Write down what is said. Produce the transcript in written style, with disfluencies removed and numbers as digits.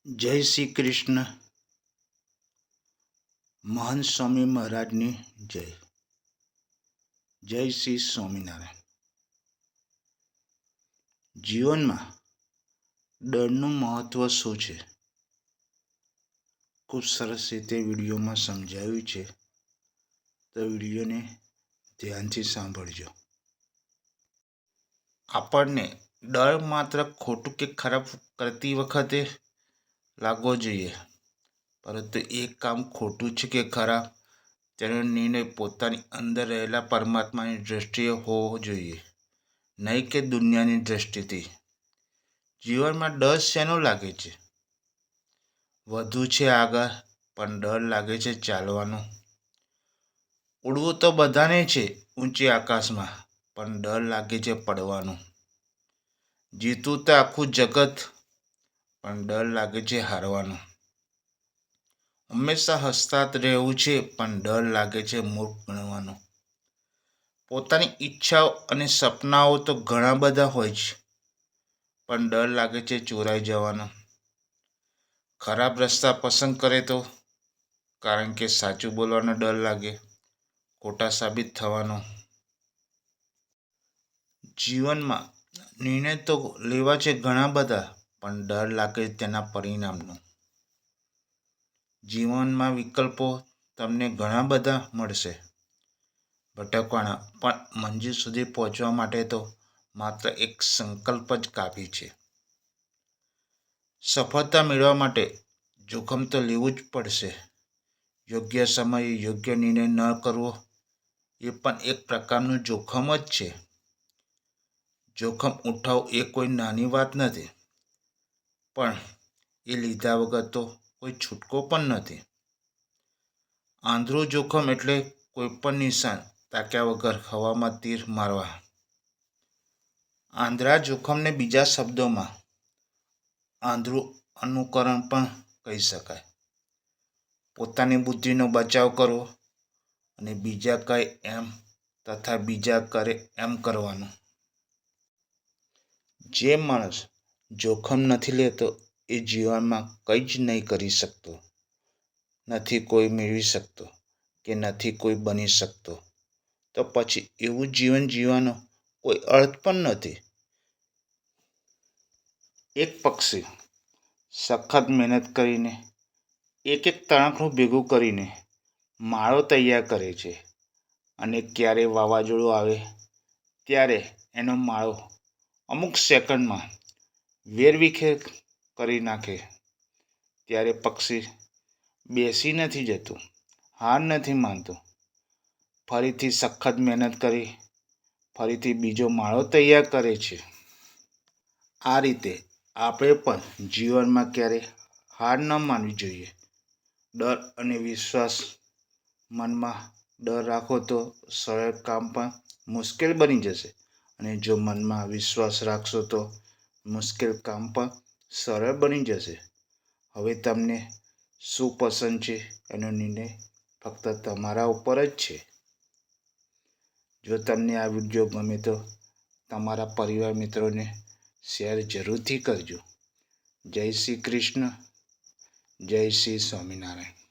જય શ્રી કૃષ્ણ. મહંત સ્વામી મહારાજની જય. જય શ્રી સ્વામિનારાયણ. જીવનમાં ડરનું મહત્વ શું છે? ખૂબ સરસ રીતે વિડીયોમાં સમજાવ્યું છે, તો વિડીયોને ધ્યાનથી સાંભળજો. આપણને ડર માત્ર ખોટું કે ખરાબ કરતી વખતે લાગવો જોઈએ, પરંતુ એ કામ ખોટું છે કે ખરાબ તેનો નિર્ણય પોતાની અંદર રહેલા પરમાત્માની દ્રષ્ટિએ હોવો જોઈએ, નહીં કે દુનિયાની દ્રષ્ટિથી. જીવનમાં ડર શેનો લાગે છે? વધુ છે આગળ, પણ ડર લાગે છે ચાલવાનો. ઉડવું તો બધાને છે ઊંચી આકાશમાં, પણ ડર લાગે છે પડવાનું. જીતવું તો આખું જગત, પણ ડર લાગે છે હારવાનો. હંમેશા હસતા રહેવું છે, પણ ડર લાગે છે મૂર્ખ બનવાનો. પોતાની ઈચ્છાઓ અને સપનાઓ તો ઘણા બધા હોય છે, પણ ડર લાગે છે ચોરાઈ જવાનો. ખરાબ રસ્તા પસંદ કરે તો કારણ કે સાચું બોલવાનો ડર લાગે, ખોટા સાબિત થવાનો. જીવનમાં નિર્ણય તો લેવા છે ઘણા બધા, પણ ડર લાગે તેના પરિણામનો. જીવનમાં વિકલ્પો તમને ઘણા બધા મળશે ભટકવાના, પણ મંજિલ સુધી પહોંચવા માટે તો માત્ર એક સંકલ્પ જ કાફી છે. સફળતા મેળવવા માટે જોખમ તો લેવું જ પડશે. યોગ્ય સમયે યોગ્ય નિર્ણય ન કરવો એ પણ એક પ્રકારનું જોખમ જ છે. જોખમ ઉઠાવવું એ કોઈ નાની વાત નથી, પણ એ લીધા વગર તો કોઈ છૂટકો પણ નથી. આંધળું જોખમ એટલે કોઈ પણ નિશાન તાક્યા વગર હવામાં તીર મારવા. આંધળા જોખમને બીજા શબ્દોમાં આંધળું અનુકરણ પણ કહી શકાય. પોતાની બુદ્ધિનો બચાવ કરવો અને બીજા કહે એમ તથા બીજા કરે એમ કરવાનું. જે માણસ જોખમ નથી લેતો એ જીવનમાં કંઈ જ નહીં કરી શકતો, નથી કોઈ મેળવી શકતો કે નથી કોઈ બની શકતો. તો પછી એવું જીવન જીવવાનો કોઈ અર્થ પણ નથી. એક પક્ષી સખત મહેનત કરીને એક તણખલું ભેગું કરીને માળો તૈયાર કરે છે, અને ક્યારે વાવાઝોડું આવે ત્યારે એનો માળો અમુક સેકન્ડમાં વેરવિખેર કરી નાખે. ત્યારે પક્ષી બેસી નથી જતું, હાર નથી માનતું, ફરીથી સખત મહેનત કરી ફરીથી બીજો માળો તૈયાર કરે છે. આ રીતે આપણે પણ જીવનમાં ક્યારેય હાર ન માનવી જોઈએ. ડર અને વિશ્વાસ. મનમાં ડર રાખો તો સરળ કામ પણ મુશ્કેલ બની જશે, અને જો મનમાં વિશ્વાસ રાખશો તો મુશ્કેલ કામ પણ સરળ બની જશે. હવે તમને શું પસંદ છે એનો નિર્ણય ફક્ત તમારા ઉપર જ છે. જો તમને આ વિડીયો ગમે તો તમારા પરિવાર મિત્રોને શેર જરૂરથી કરજો. જય શ્રી કૃષ્ણ. જય શ્રી સ્વામિનારાયણ.